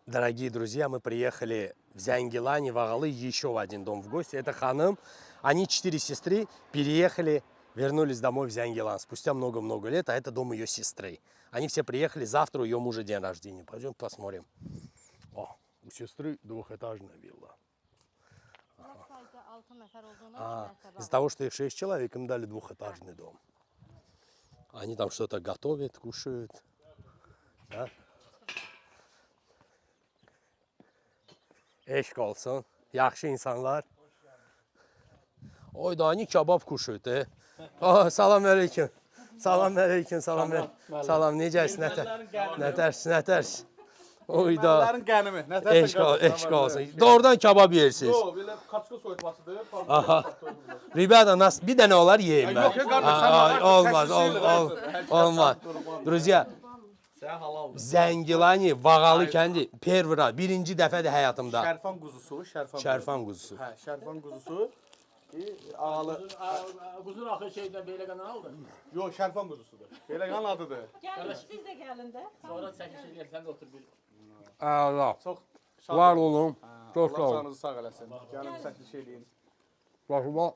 Дорогие друзья, мы приехали в Зянгелане, в Агалы, еще в один дом в гости. Это ханым. Они 4 сестры переехали, вернулись домой в Зянгелан спустя много-много лет, а это дом ее сестры. Они все приехали, завтра у ее мужа день рождения. Пойдем посмотрим. О, у сестры двухэтажная вилла. Из-за того, что их 6 человек, им дали двухэтажный дом. Они там что-то готовят, кушают. Да? Eşq olsun. Yaxşı insanlar. Oy da hani kebab kuşuydu. Oh, salam aleyküm. Salam aleyküm, salam aleyküm. Salam, necəsin? Nətərs. Oy da. Onların qənimi. Eşq olsun. Doğrudan kebab yersiniz. Yox, belə kaçka soyutmasıdır. Aha. Ribada nasıl bir dənə olar yeyeyim ben. Olmaz. Друзья, Zəngilani, Vağalı kəndi, Pervira, birinci dəfədir həyatımda. Şərfan quzusu, Şərfan quzusu. Hə, şərfan quzusu. Ağalı. Quzun axı şeydən belə qanal aldı. Yox, şərfan quzusudur. Belə qan adıdır. Gəlin, siz də gəlin də. Sonra çəkiş eləyər, sən də otur bir. Allah. Çox Var olun. Çox sağ Allah olun. canınızı sağ eləsin. Gəlin çəkiliş eləyin. Başıma.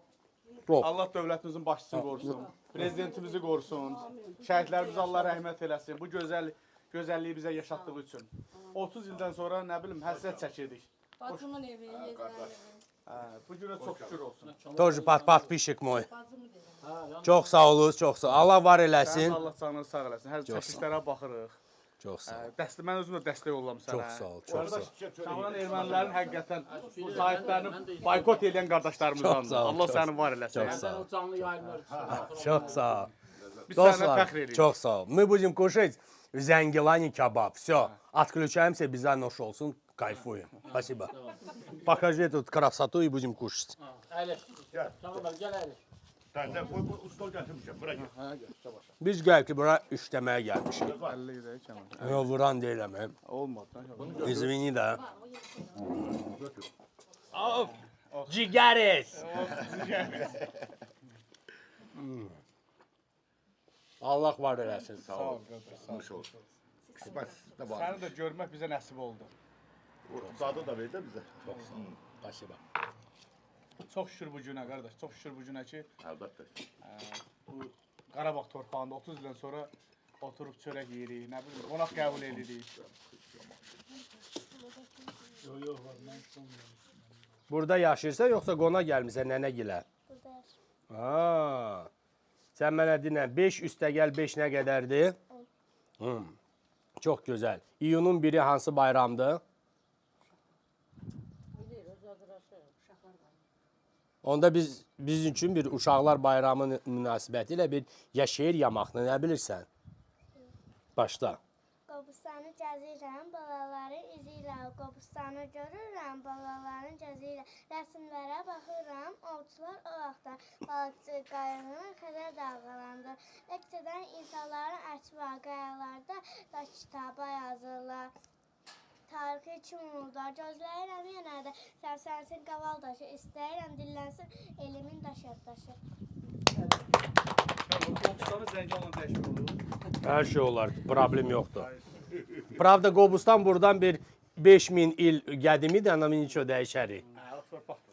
Allah dövlətimizin başçısını qorusun. Prezidentimizi qorusun. Şəhidlərimizə Allah rəhmət eləsin. Bu gözəlliyi bizə yaşatdığı üçün. 30 ildən sonra nə bilim həsrət çəkirdik. Bacımın evi, Yezdən evi. Bu günə çox şükür olsun. Тоже подписчик mой. Çox sağ olun, çox sağ olun. Allah var eləsin. Allah canınızı sağ eləsin. Hər çəkilişlərə baxırıq. Çox sağ olun. Mən özüm də dəstək olam sənə. Çox sağ ol, çox sağ ol. Şahran ermənilərin həqiqətən bu sahiblərini boykot edən qardaşlarımızdan. Çox sağ ol, Allah çox səni var eləsin. Çox sağ ol. O canlı yayınlar. Çok sağ ol. Biz sənə Dostlar, fəxr edirik. çok sağ ol. Мы будем кушать в Зянгелане кебаб. Все, отключаемся, без нож olsun. Кайфуем. Спасибо. Покажи тут красоту и будем кушать. Əyləş. Tamam, gəl əyləş. Bəndə bu stol gətirmişəm, bura gəl. Hə, gəl, başa. Biz gəldik bura işləməyə gəlmişik. 50 gedək kənar. Yo, vuran deyiləm. Olmadı. İzvini də. Of. Cigares. Allah var eləsin. Sağ ol. Nuş olsun. Qismət də var. Səni də görmək bizə nəsib oldu. Dadı da ver də bizə. Спасибо. Çox şükür bu günə qardaş. Çox şükür bu günə ki, Əlbəttə. bu Qarabağ torpağında 30 ildən sonra oturub çörək yeyirik, nə bilim, qonaq qəbul edirik. Burada yaşayırsa yoxsa qona gəlmirsən nənəgilə? Burada yaşayır. Ha. Sən mənə dinlə 5 üstəgəl 5 nə qədərdir? Çox gözəl. İyunun 1-i hansı bayramdır? Onda biz üçün bir uşaqlar bayramı münasibəti ilə bir ya şeir ya mahnı nə bilirsən? Başla. Qobustanı gəzirəm, balaların izi ilə. Qobustanı görürəm, balaların gəzi ilə. Rəsmlərə baxıram, ovçular o vaxtdan. Balıqçı qayığını xəzər dalğalandır. Əks edən insanların əksi var qayalarda da kitaba yazırlar. Tarixi kim unudar, gözləyirəm yenə də. Sərsənsin qaval daşı, istəyirəm dillənsin elimin daşı yaddaşı. Qobustanı zəngə olan dəyişmək olur. Hər şey olar, problem yoxdur. Pravda Qobustan buradan bir 5000 il qədimidir, amma heç o dəyişərik. Torpaqdır.